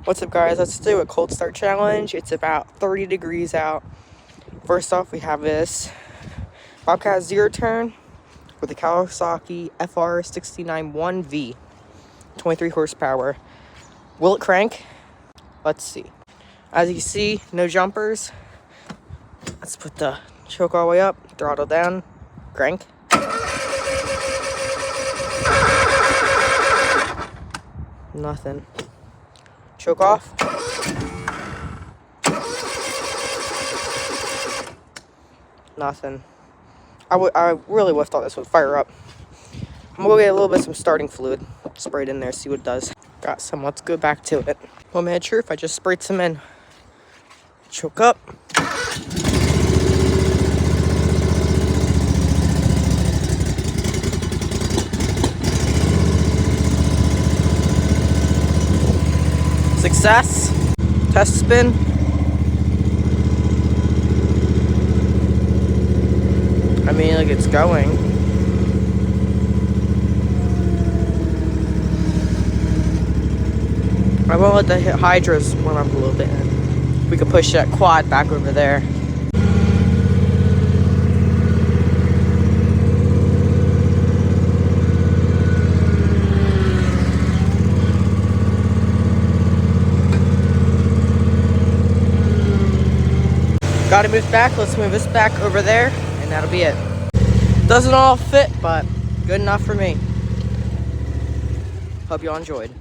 What's up, guys? Let's do a cold start challenge. It's about 30 degrees out. First off, we have this Bobcat Zero Turn with the Kawasaki FR691V, 23 horsepower. Will it crank? Let's see. As you can see, no jumpers. Let's put the choke all the way up, throttle down, crank. Nothing. Choke off. Nothing. I really would have thought this would fire up. I'm gonna get a little bit of some starting fluid. Spray it in there, see what it does. Got some, let's go back to it. Moment of truth, I just sprayed some in. Choke up. Success. Test spin. I mean, like, it's going. I won't let the hydros warm up a little bit. We could push that quad back over there. Gotta move back. Let's move this back over there, and that'll be it. Doesn't all fit, but good enough for me. Hope you all enjoyed.